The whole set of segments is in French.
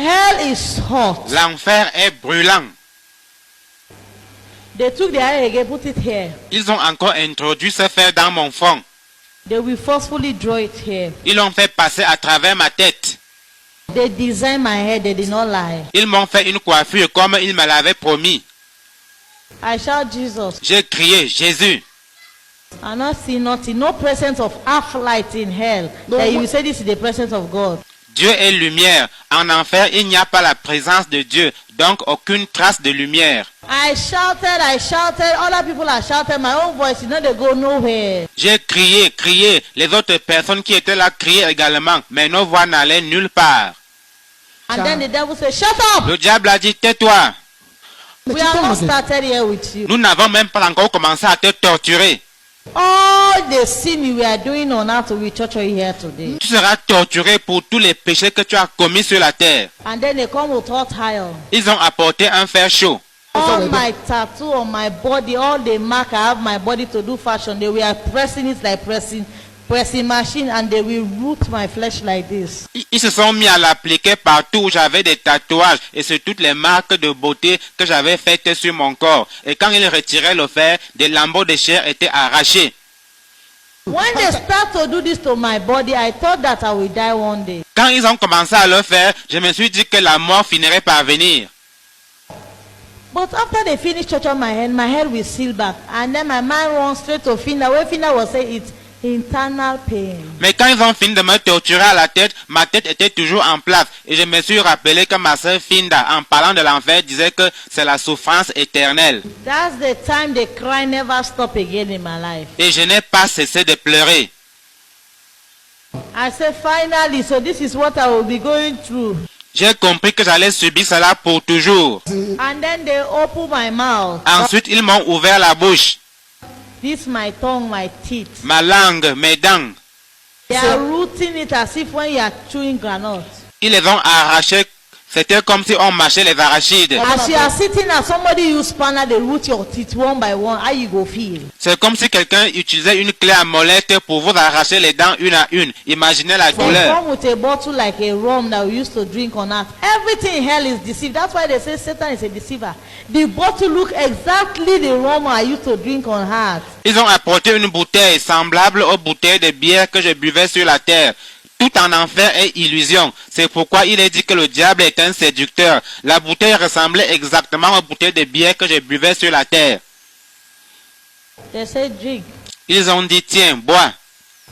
Hell is hot. L'enfer est brûlant. They took the iron again, put it here. Ils ont encore introduit ce fer dans mon front. They will forcefully draw it here. Ils l'ont fait passer à travers ma tête. They designed my head, they did not lie. Ils m'ont fait une coiffure comme ils me l'avaient promis. I shout Jesus. J'ai crié Jésus. I not see nothing, no presence of half light in hell. That you will say this is the presence of God. Dieu est lumière. En enfer, il n'y a pas la présence de Dieu, donc aucune trace de lumière. I shouted, other people are shouting, my own voice, you know, they go nowhere. J'ai crié. Les autres personnes qui étaient là criaient également, mais nos voix n'allaient nulle part. And then the devil said, shut up! Le diable a dit, tais-toi. We are not started here with you. Nous n'avons même pas encore commencé à te torturer. All the sin we are doing on earth will torture you here today. Tu seras torturé pour tous les péchés que tu as commis sur la terre. And then they come with hot iron. Ils ont apporté un fer chaud. All my tattoo on my body, all the mark I have my body to do fashion, they were pressing it like pressing machine, and they will root my flesh like this. Ils se sont mis à l'appliquer partout où j'avais des tatouages et sur toutes les marques de beauté que j'avais faites sur mon corps. Et quand ils retiraient le fer, des lambeaux de chair étaient arrachés. When they start to do this to my body, I thought that I will die one day. Quand ils ont commencé à le faire, je me suis dit que la mort finirait par venir. But after they finish touching my head will seal back. And then my mind runs straight to Finda. Where Finda was saying it's internal pain. Mais quand ils ont fini de me torturer à la tête, ma tête était toujours en place. Et je me suis rappelé que ma sœur Finda, en parlant de l'enfer, disait que c'est la souffrance éternelle. That's the time the cry never stop again in my life. Et je n'ai pas cessé de pleurer. I said finally, so this is what I will be going through. J'ai compris que j'allais subir cela pour toujours. And then they open my mouth. Ensuite, ils m'ont ouvert la bouche. This my tongue, my teeth. Ma langue, mes dents. They are rooting it as if when you are chewing granite. Ils les ont arrachés. C'était comme si on mâchait les arachides. As you are sitting and somebody use spanner, they root your teeth one by one. How you go feel? C'est comme si quelqu'un utilisait une clé à molette pour vous arracher les dents une à une. Imaginez la They douleur. come with a bottle like a rum that we used to drink on earth. Everything in hell is deceived. That's why they say Satan is a deceiver. The bottle look exactly the rum I used to drink on earth. Ils ont apporté une bouteille semblable aux bouteilles de bière que je buvais sur la terre. Tout en enfer est illusion. C'est pourquoi il est dit que le diable est un séducteur. La bouteille ressemblait exactement aux bouteilles de bière que je buvais sur la terre. They say drink. Ils ont dit, tiens, bois.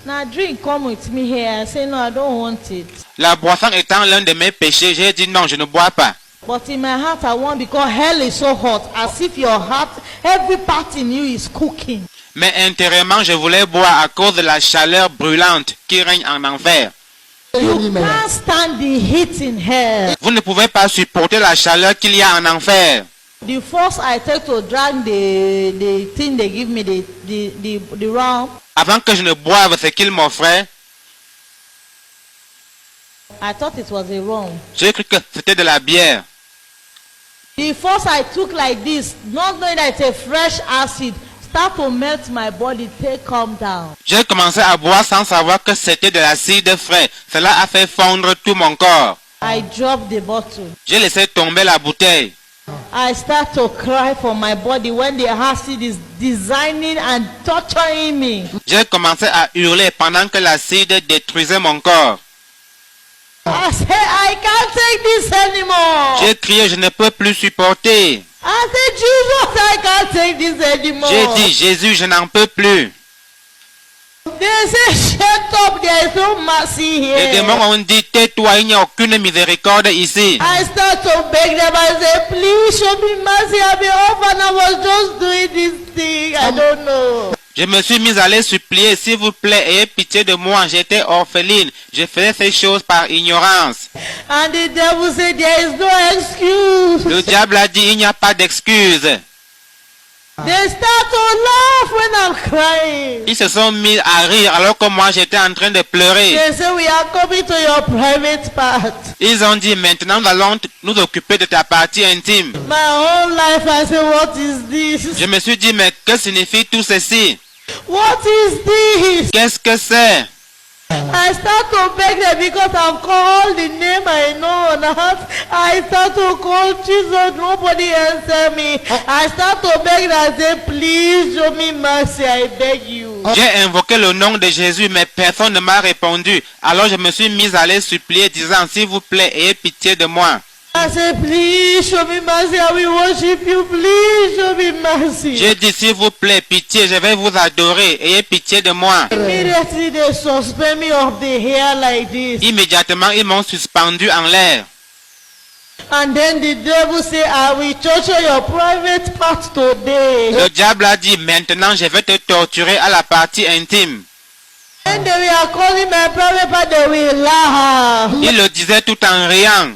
Now drink, come with me here. I say no, I don't want it. La boisson étant l'un de mes péchés, j'ai dit non, je ne bois pas. But in my heart I want, because hell is so hot, as if your heart, every part in you is cooking. Mais intérieurement, je voulais boire à cause de la chaleur brûlante qui règne en enfer. You can't stand the heat in hell. Vous ne pouvez pas supporter la chaleur qu'il y a en enfer. The force I take to drink the thing they give me, the rum, Avant que je ne boive ce qu'il m'offrait, I thought it was a rum. j'ai cru que c'était de la bière. The force I took like this, not knowing that it's a fresh acid, start to melt my body, take calm down. J'ai commencé à boire sans savoir que c'était de l'acide frais. Cela a fait fondre tout mon corps. I dropped the bottle. J'ai laissé tomber la bouteille. I start to cry for my body when the acid is designing and torturing me. J'ai commencé à hurler pendant que l'acide détruisait mon corps. I said, I can't take this anymore. J'ai crié, je ne peux plus supporter. I said, Jesus, I can't take this anymore. J'ai dit, Jésus, je n'en peux plus. They say, shut up, there is no mercy Les here. démons ont dit, tais-toi, il n'y a aucune miséricorde ici. I start to beg them. I say, please show me mercy. I've been orphan. I was just doing this thing. I don't know. Je me suis mis à les supplier, s'il vous plaît, ayez pitié de moi, j'étais orpheline. Je faisais ces choses par ignorance. And the devil said, there is no excuse. Le diable a dit, il n'y a pas d'excuse. They start to laugh when I'm crying. Ils se sont mis à rire alors que moi j'étais en train de pleurer. They say, we are coming to your private part. Ils ont dit, maintenant nous allons nous occuper de ta partie intime. My whole life I say, what is this? Je me suis dit, mais que signifie tout ceci? What is this? Qu'est-ce que c'est? I start to beg them because I've called the name I know on earth. I start to call Jesus, nobody answer me. I start to beg them, I say, please show me mercy, I beg you. J'ai invoqué le nom de Jésus, mais personne ne m'a répondu. Alors je me suis mis à les supplier, disant, s'il vous plaît, ayez pitié de moi. I said, please show me mercy, I will worship you, please show me mercy. J'ai dit, s'il vous plaît, pitié, je vais vous adorer, ayez pitié de moi. Immediately they suspend me of the hair like this. Immédiatement, ils m'ont suspendu en l'air. And then the devil say, I will torture your private part today. Le diable a dit, maintenant, je vais te torturer à la partie intime. And they were calling my private part, they will laugh. Il le disait tout en riant.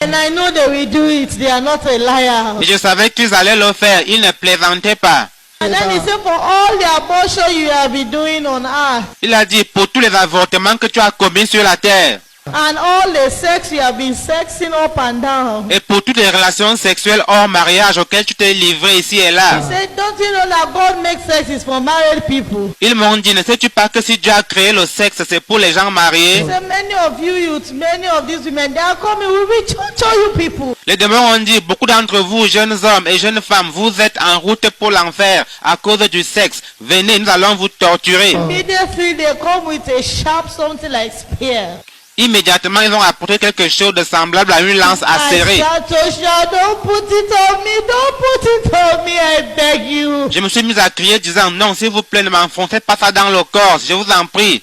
And I know they will do it. They are not a liar. Et je savais qu'ils allaient le faire. Ils ne plaisantaient pas. And then he said, for all the abortion you have been doing on earth, Il a dit, pour tous les avortements que tu as commis sur la terre, and all the sex you have been sexing up and down. et pour toutes les relations sexuelles hors mariage auxquelles tu t'es livré ici et He là. said, don't you know that God makes sex is for married people? Ils m'ont dit, ne sais-tu pas que si Dieu a créé le sexe, c'est pour les gens mariés? He said, many of you youths, many of these women, they are coming, we will torture you people. Les démons ont dit, beaucoup d'entre vous, jeunes hommes et jeunes femmes, vous êtes en route pour l'enfer à cause du sexe. Venez, nous allons vous torturer. Immediately they come with a sharp something like spear. Immédiatement, ils ont apporté quelque chose de semblable à une lance I acérée. start to shout, don't put it on me, don't put it on me, I beg you. Je me suis mis à crier disant, non, s'il vous plaît, ne m'enfoncez pas ça dans le corps, je vous en prie.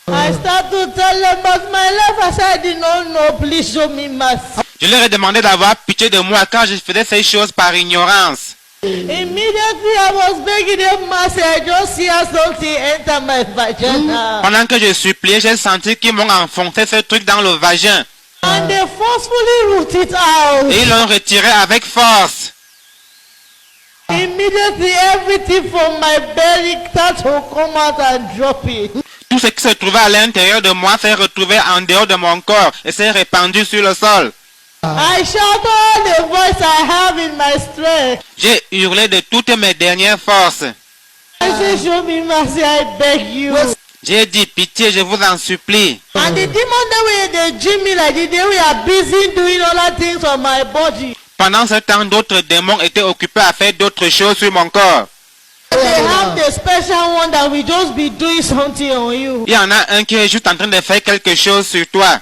I start to tell them about my life. I said, I did not know, please show me mercy. Je leur ai demandé d'avoir pitié de moi quand je faisais ces choses par ignorance. Immediately I was begging them mercy. I just see something enter my vagina. Pendant que je suppliais, j'ai senti qu'ils m'ont enfoncé ce truc dans le vagin. And they forcefully root it out. Et ils l'ont retiré avec force. Immediately everything from my belly start to come out and drop it. Tout ce qui se trouvait à l'intérieur de moi s'est retrouvé en dehors de mon corps et s'est répandu sur le sol. I shout all the voice I have in my strength. J'ai hurlé de toutes mes dernières forces. I say, show me mercy, I beg you. J'ai dit, pitié, je vous en supplie. And the demon that were they dream me like this, they were busy doing other things on my body. Pendant ce temps, d'autres démons étaient occupés à faire d'autres choses sur mon corps. They have the special one that will just be doing something on you. Il y en a un qui est juste en train de faire quelque chose sur toi.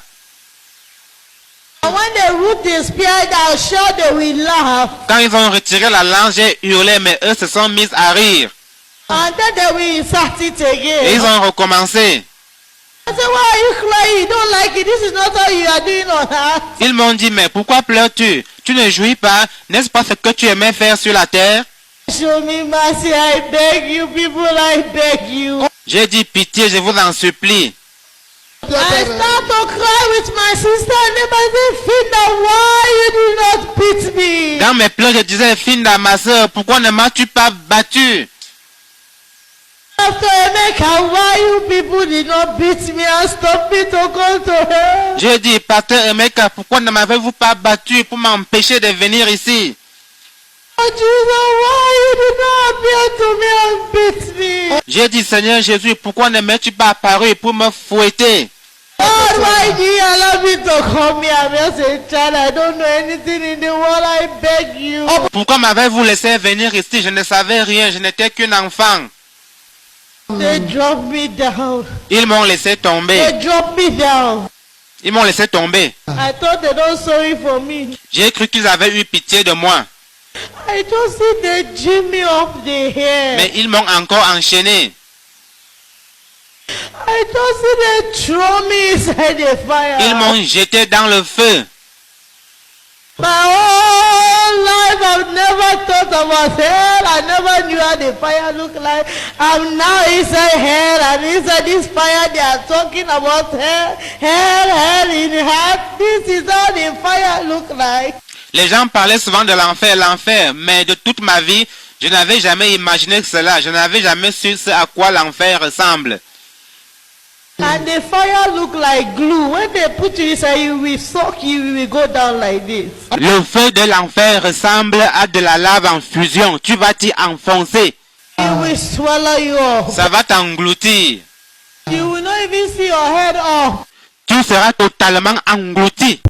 And when they root the spirit out, sure they will laugh. Quand ils ont retiré la lance, j'ai hurlé, mais eux se sont mis à rire. And then they will insert it Et ils again. ont recommencé. I said, why are you crying? You don't like it. This is not how you are doing on earth. Ils m'ont dit, mais pourquoi pleures-tu? Tu ne jouis pas? N'est-ce pas ce que tu aimais faire sur la terre? Show me mercy, I beg you, people, I beg you. J'ai dit, pitié, je vous en supplie. I start to cry with my sister and then I say, Finda, why you do not beat me? Dans mes pleurs, je disais, Finda, ma soeur, pourquoi ne m'as-tu pas battu? After Emeka, why you people did not beat me and stop me to go to hell? J'ai dit, pasteur Emeka, pourquoi ne m'avez-vous pas battu pour m'empêcher de venir ici? Oh Jesus, why you did not appear to me and beat me? J'ai dit, Seigneur Jésus, pourquoi ne m'es-tu pas apparu pour me fouetter? God, why do you allow me to come here? I'm just a child. I don't know anything in the world. I beg you. Pourquoi m'avez-vous laissé venir ici? Je ne savais rien, je n'étais qu'un enfant. They drop me down. Ils m'ont laissé tomber. They drop me down. Ils m'ont laissé tomber. I thought they don't sorry for me. J'ai cru qu'ils avaient eu pitié de moi. I just see they jam me up the hair. Mais ils m'ont encore enchaîné. I just see they throw me inside the fire. Ils m'ont jeté dans le feu. My whole life I've never thought about hell. I never knew how the fire looked like. I'm now inside hell, and inside this fire they are talking about hell, hell in hell. This is how the fire look like. Les gens parlaient souvent de l'enfer, l'enfer, mais de toute ma vie, je n'avais jamais imaginé cela. Je n'avais jamais su ce à quoi l'enfer ressemble. And the fire look like glue. When they put you inside, you will suck, you will go down like this. Le feu de l'enfer ressemble à de la lave en fusion. Tu vas t'y enfoncer. It will swallow you up. Ça va t'engloutir. You will not even see your head off. Tu seras totalement englouti.